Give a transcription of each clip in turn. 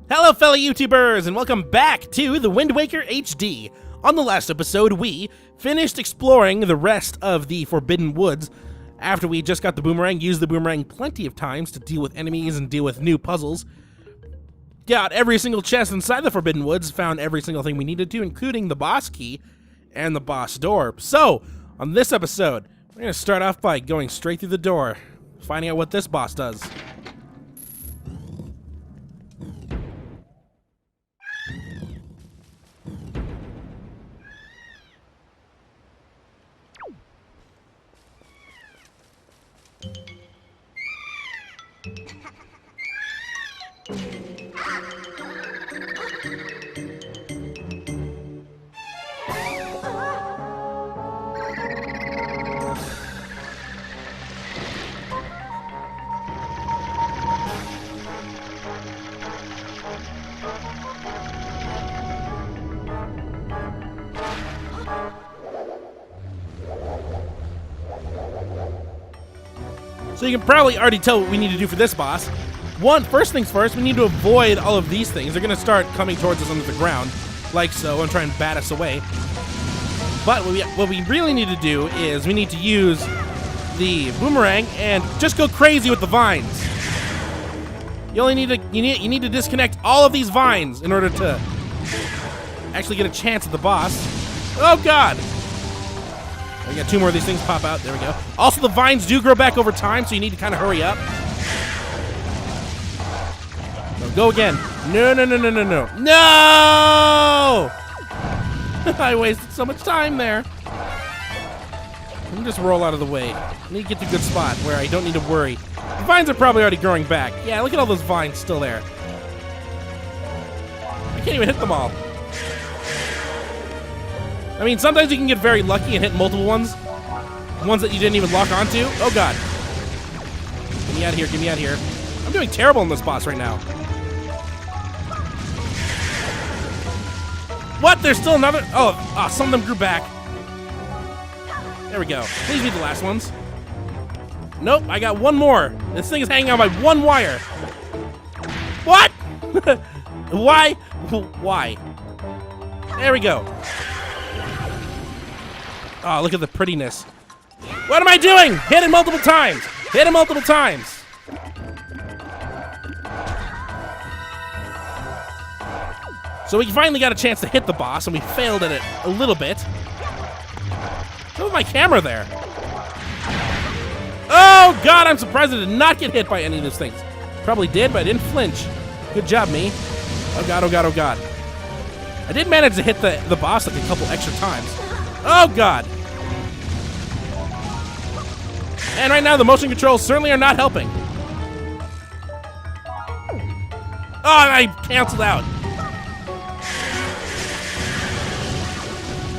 Hello fellow YouTubers, and welcome back to the Wind Waker HD. On the last episode, we finished exploring the rest of the Forbidden Woods. After we just got the boomerang, used the boomerang plenty of times to deal with enemies and deal with new puzzles. Got every single chest inside the Forbidden Woods, found every single thing we needed to, including the boss key and the boss door. So, on this episode, we're going to start off by going straight through the door, finding out what this boss does. So you can probably already tell what we need to do for this boss. First things first, we need to avoid all of these things. They're going to start coming towards us under the ground, like so, and try and bat us away. But what we really need to do is we need to use the boomerang and just go crazy with the vines. You only need to you need to disconnect all of these vines in order to actually get a chance at the boss. Oh God! We got two more of these things pop out. There we go. Also, the vines do grow back over time, so you need to kind of hurry up. No, go again. No, no, no, no, no, no. No! I wasted so much time there. Let me just roll out of the way. I need to get to a good spot where I don't need to worry. The vines are probably already growing back. Yeah, look at all those vines still there. I can't even hit them all. I mean, sometimes you can get very lucky and hit multiple ones. Ones that you didn't even lock onto. Oh, God. Get me out of here. Get me out of here. I'm doing terrible in this boss right now. What? There's still another? Oh, some of them grew back. There we go. Please be the last ones. Nope, I got one more. This thing is hanging on by one wire. What? Why? Why? There we go. Oh, look at the prettiness. What am I doing? Hit it multiple times. Hit it multiple times. So we finally got a chance to hit the boss, and we failed at it a little bit. Look at my camera there. Oh, God, I'm surprised I did not get hit by any of those things. Probably did, but I didn't flinch. Good job, me. Oh, God, oh, God, oh, God. I did manage to hit the boss like a couple extra times. Oh, God. And right now, the motion controls certainly are not helping. Oh, I canceled out.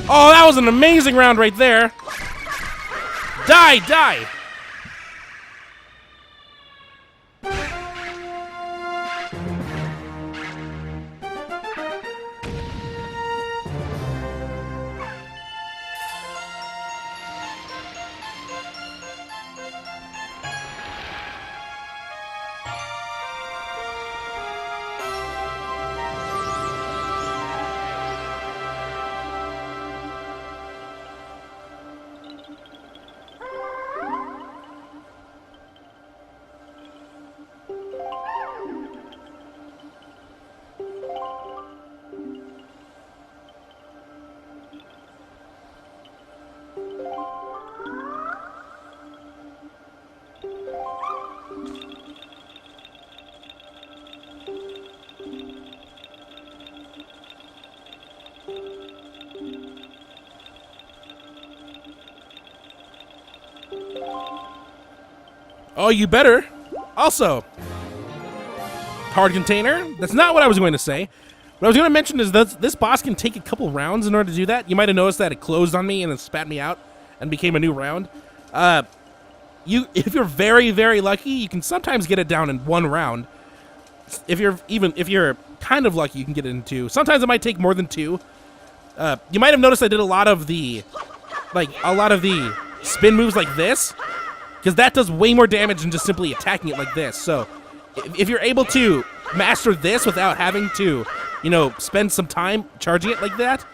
Oh, that was an amazing round right there. Die, die. Oh, you better. Also, hard container. That's not what I was going to say. What I was going to mention is that this boss can take a couple rounds in order to do that. You might have noticed that it closed on me and then spat me out and became a new round. If you're very, very lucky, you can sometimes get it down in one round. If you're kind of lucky, you can get it in two. Sometimes it might take more than two. You might have noticed I did a lot of the spin moves like this, because that does way more damage than just simply attacking it like this. So if you're able to master this without having to, you know, spend some time charging it like that,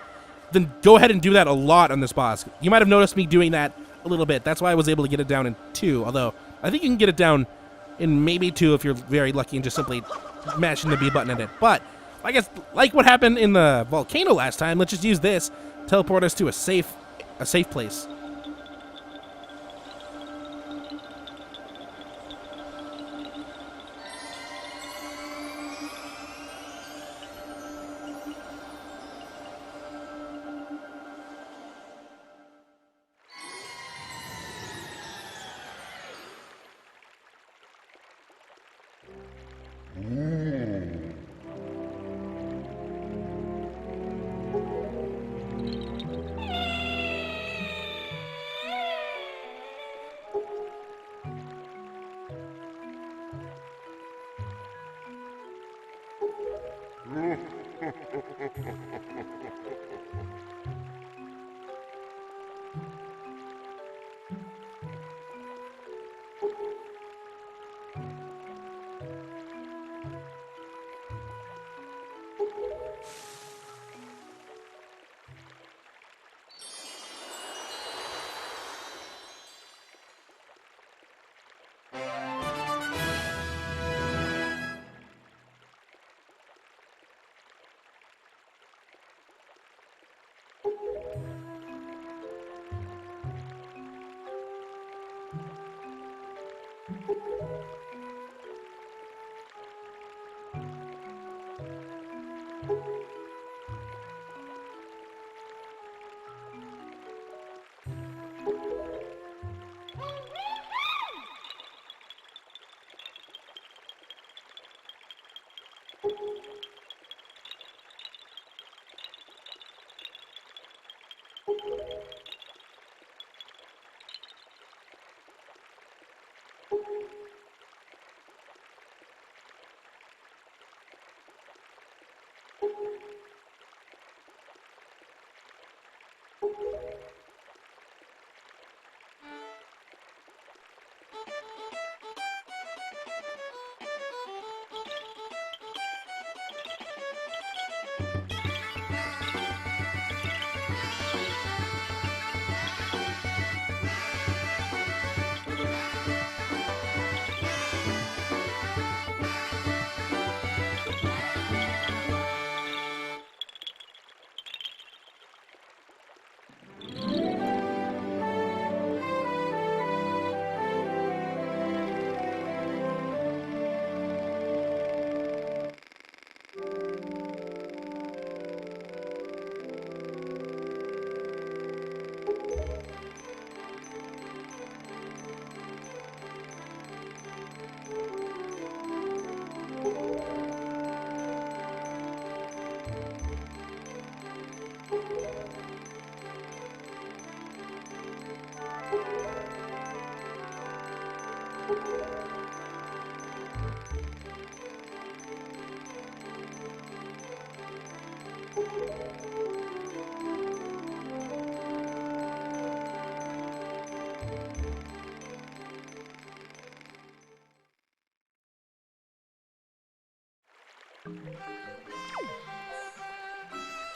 then go ahead and do that a lot on this boss. You might have noticed me doing that a little bit. That's why I was able to get it down in 2, although I think you can get it down in maybe 2 if you're very lucky and just simply mashing the B button at it. But I guess like what happened in the volcano last time, let's just use this, teleport us to a safe place.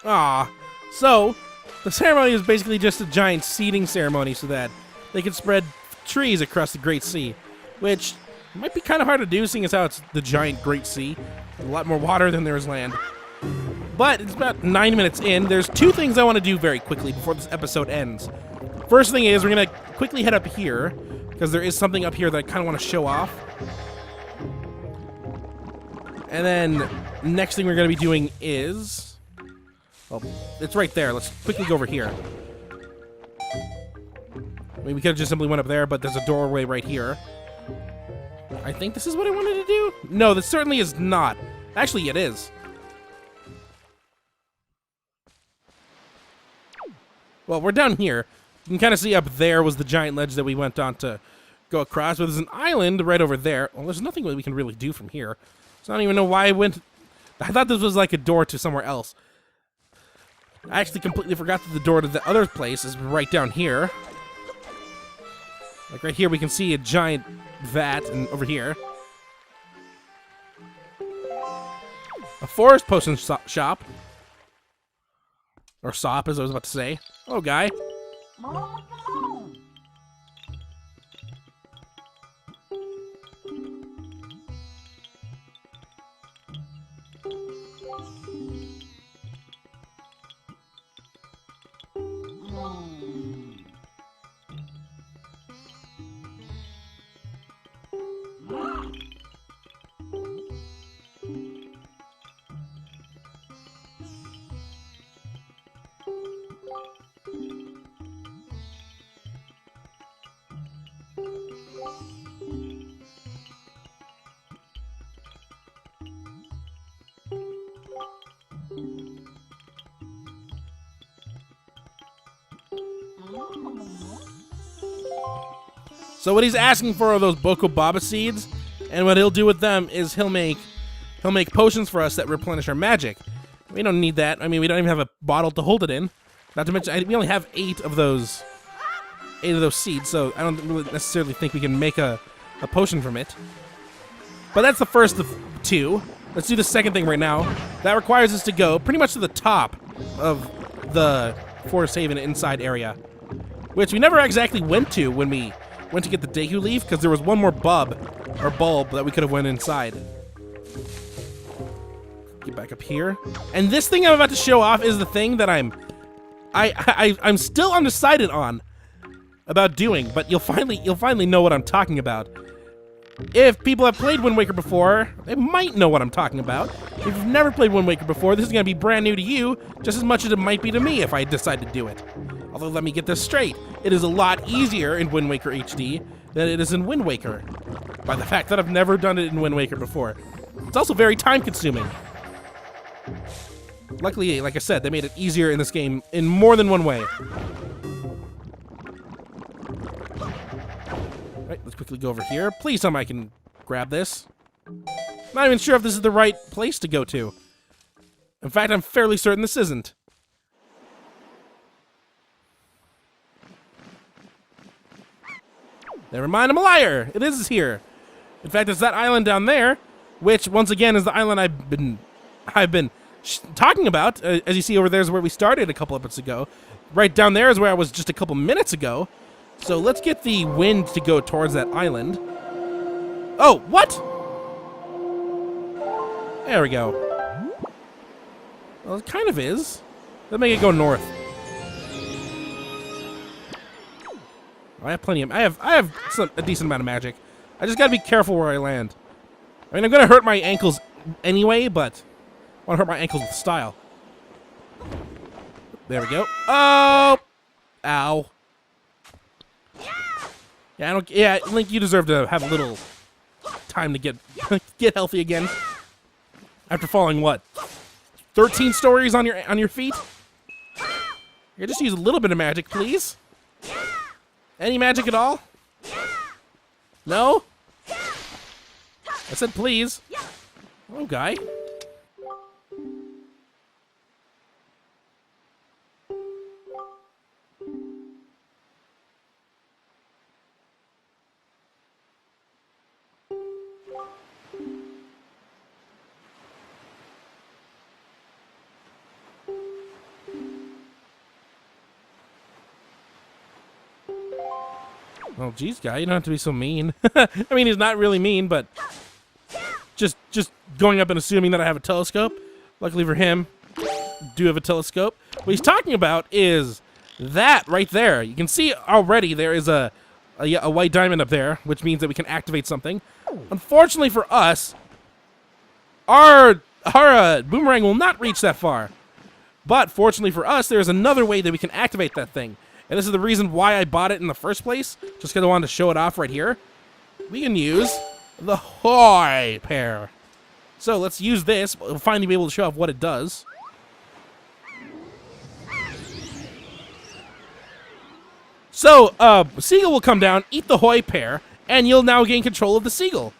Ah, so the ceremony is basically just a giant seeding ceremony so that they can spread trees across the Great Sea, which might be kind of hard to do seeing as how it's the giant Great Sea. A lot more water than there is land. But it's about 9 minutes in. There's 2 things I want to do very quickly before this episode ends. First thing is we're going to quickly head up here because there is something up here that I kind of want to show off. And then next thing we're going to be doing is... well, it's right there. Let's quickly go over here. I mean, we could have just simply went up there, but there's a doorway right here. I think this is what I wanted to do. No, this certainly is not. Actually, it is. Well, we're down here. You can kind of see up there was the giant ledge that we went on to go across. But there's an island right over there. Well, there's nothing we can really do from here. So I don't even know why I went... I thought this was like a door to somewhere else. I actually completely forgot that the door to the other place is right down here. Like right here, we can see a giant vat, and over here. A forest potion shop. Or sop, as I was about to say. Oh, guy. So what he's asking for are those Boko Baba seeds, and what he'll do with them is he'll make potions for us that replenish our magic. We don't need that. I mean, we don't even have a bottle to hold it in. Not to mention, we only have 8 of those seeds, so I don't really necessarily think we can make a potion from it. But that's the first of 2. Let's do the second thing right now. That requires us to go pretty much to the top of the Forest Haven inside area, which we never exactly went to when we went to get the Deku leaf, because there was one more bulb that we could have went inside. Get back up here. And this thing I'm about to show off is the thing that I'm still undecided on about doing, but you'll finally know what I'm talking about. If people have played Wind Waker before, they might know what I'm talking about. If you've never played Wind Waker before, this is going to be brand new to you, just as much as it might be to me if I decide to do it. Although, let me get this straight. It is a lot easier in Wind Waker HD than it is in Wind Waker, by the fact that I've never done it in Wind Waker before. It's also very time-consuming. Luckily, like I said, they made it easier in this game in more than one way. Alright, let's quickly go over here. Please tell me I can grab this. Not even sure if this is the right place to go to. In fact, I'm fairly certain this isn't. Never mind, I'm a liar! It is here. In fact, it's that island down there, which, once again, is the island I've been talking about. As you see over there is where we started a couple episodes ago. Right down there is where I was just a couple minutes ago. So let's get the wind to go towards that island. Oh, what? There we go. Well, it kind of is. Let's make it go north. I have plenty of. I have a decent amount of magic. I just gotta be careful where I land. I mean, I'm gonna hurt my ankles anyway, but I want to hurt my ankles with style. There we go. Oh, ow. Yeah, I don't. Yeah, Link, you deserve to have a little time to get healthy again. After falling what, 13 stories on your feet? You just use a little bit of magic, please. Any magic at all? No? I said please. Oh, guy. Oh, geez, guy, you don't have to be so mean. I mean, he's not really mean, but just going up and assuming that I have a telescope. Luckily for him, I do have a telescope. What he's talking about is that right there. You can see already there is a white diamond up there, which means that we can activate something. Unfortunately for us, our boomerang will not reach that far. But fortunately for us, there's another way that we can activate that thing. And this is the reason why I bought it in the first place, just because I wanted to show it off right here. We can use the Hoi pair. So let's use this. We'll finally be able to show off what it does. So, Seagull will come down, eat the Hoi pair, and you'll now gain control of the Seagull.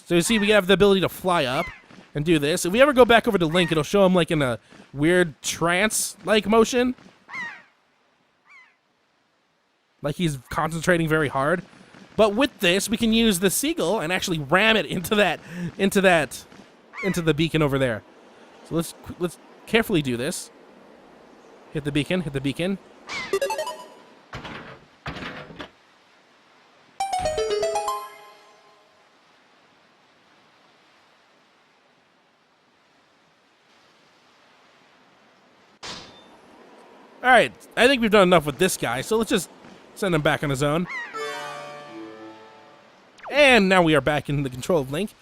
So you see, we have the ability to fly up and do this. If we ever go back over to Link, it'll show him like in a weird trance-like motion. Like he's concentrating very hard. But with this, we can use the Seagull and actually ram it into that into the beacon over there. So let's carefully do this. Hit the beacon, hit the beacon. Alright, I think we've done enough with this guy, so let's just send him back on his own. And now we are back in the control of Link.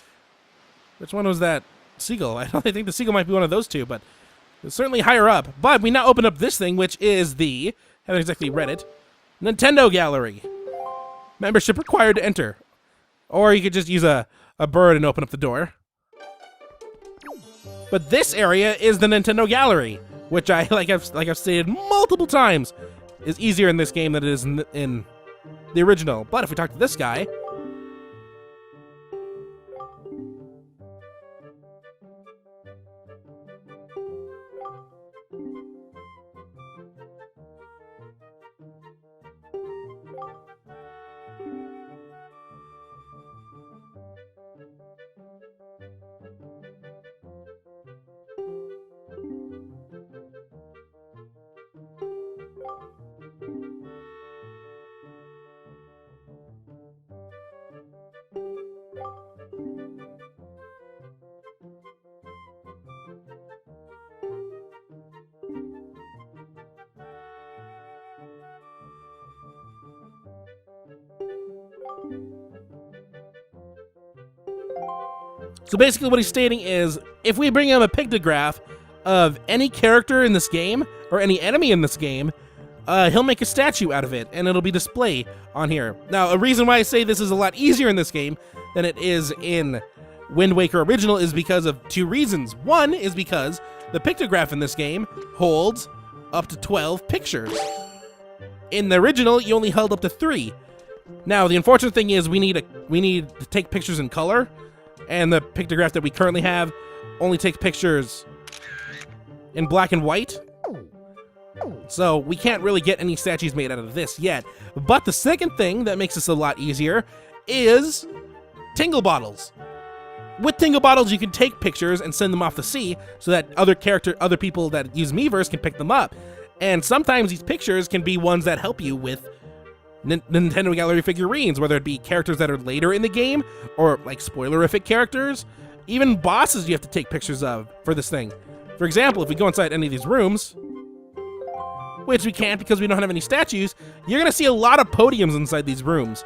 Which one was that seagull? I think the seagull might be one of those two, but it's certainly higher up. But we now open up this thing, which is the, haven't exactly read it, Nintendo Gallery. Membership required to enter. Or you could just use a bird and open up the door. But this area is the Nintendo Gallery, which like I've stated multiple times, is easier in this game than it is in the original. But if we talk to this guy, so basically what he's stating is, if we bring him a pictograph of any character in this game, or any enemy in this game, he'll make a statue out of it, and it'll be displayed on here. Now, a reason why I say this is a lot easier in this game than it is in Wind Waker Original is because of two reasons. One is because the pictograph in this game holds up to 12 pictures. In the original, you only held up to 3. Now, the unfortunate thing is we need to take pictures in color, and the pictograph that we currently have only takes pictures in black and white. So we can't really get any statues made out of this yet. But the second thing that makes this a lot easier is Tingle Bottles. With Tingle Bottles, you can take pictures and send them off the sea so that other people that use Miiverse can pick them up. And sometimes these pictures can be ones that help you with Nintendo Gallery figurines, whether it be characters that are later in the game or like spoilerific characters. Even bosses you have to take pictures of for this thing. For example, if we go inside any of these rooms, which we can't because we don't have any statues, you're going to see a lot of podiums inside these rooms.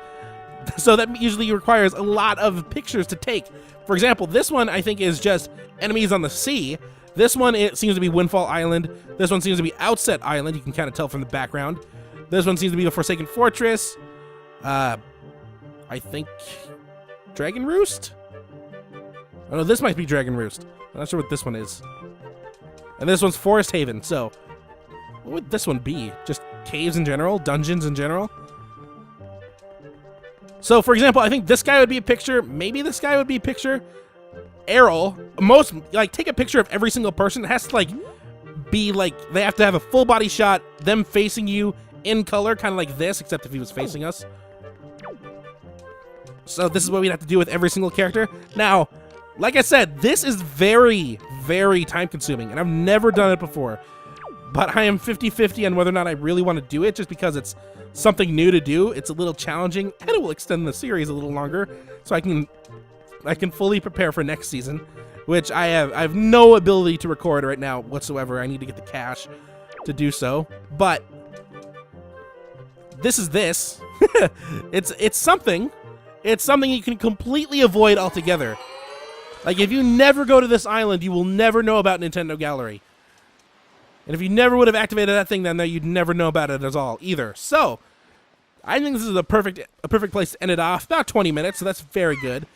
So that usually requires a lot of pictures to take. For example, this one I think is just enemies on the sea. This one, it seems to be Windfall Island. This one seems to be Outset Island. You can kind of tell from the background. This one seems to be the Forsaken Fortress. I think Dragon Roost? Oh no, this might be Dragon Roost. I'm not sure what this one is. And this one's Forest Haven, so what would this one be? Just caves in general? Dungeons in general? So, for example, I think this guy would be a picture. Maybe this guy would be a picture. Errol, take a picture of every single person. It has to, be, they have to have a full body shot, them facing you in color, kind of like this, except if he was facing us. So this is what we'd have to do with every single character. Now, like I said, this is very, very time-consuming, and I've never done it before. But I am 50-50 on whether or not I really want to do it, just because it's something new to do. It's a little challenging, and it will extend the series a little longer, so I can fully prepare for next season, which I have no ability to record right now whatsoever. I need to get the cash to do so. But this is this. It's something. It's something you can completely avoid altogether. Like, if you never go to this island, you will never know about Nintendo Gallery. And if you never would have activated that thing down there, you'd never know about it at all either. So, I think this is a perfect place to end it off. About 20 minutes, so that's very good.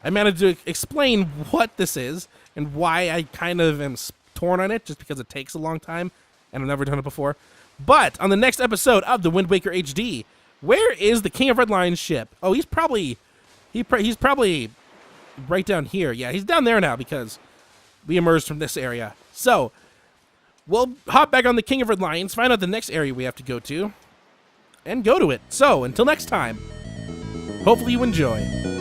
I managed to explain what this is and why I kind of am torn on it, just because it takes a long time, and I've never done it before. But on the next episode of the Wind Waker HD, where is the King of Red Lion's ship? Oh, he's probably right down here. Yeah, he's down there now because we emerged from this area. So, we'll hop back on the King of Red Lions, find out the next area we have to go to, and go to it. So, until next time, hopefully you enjoy.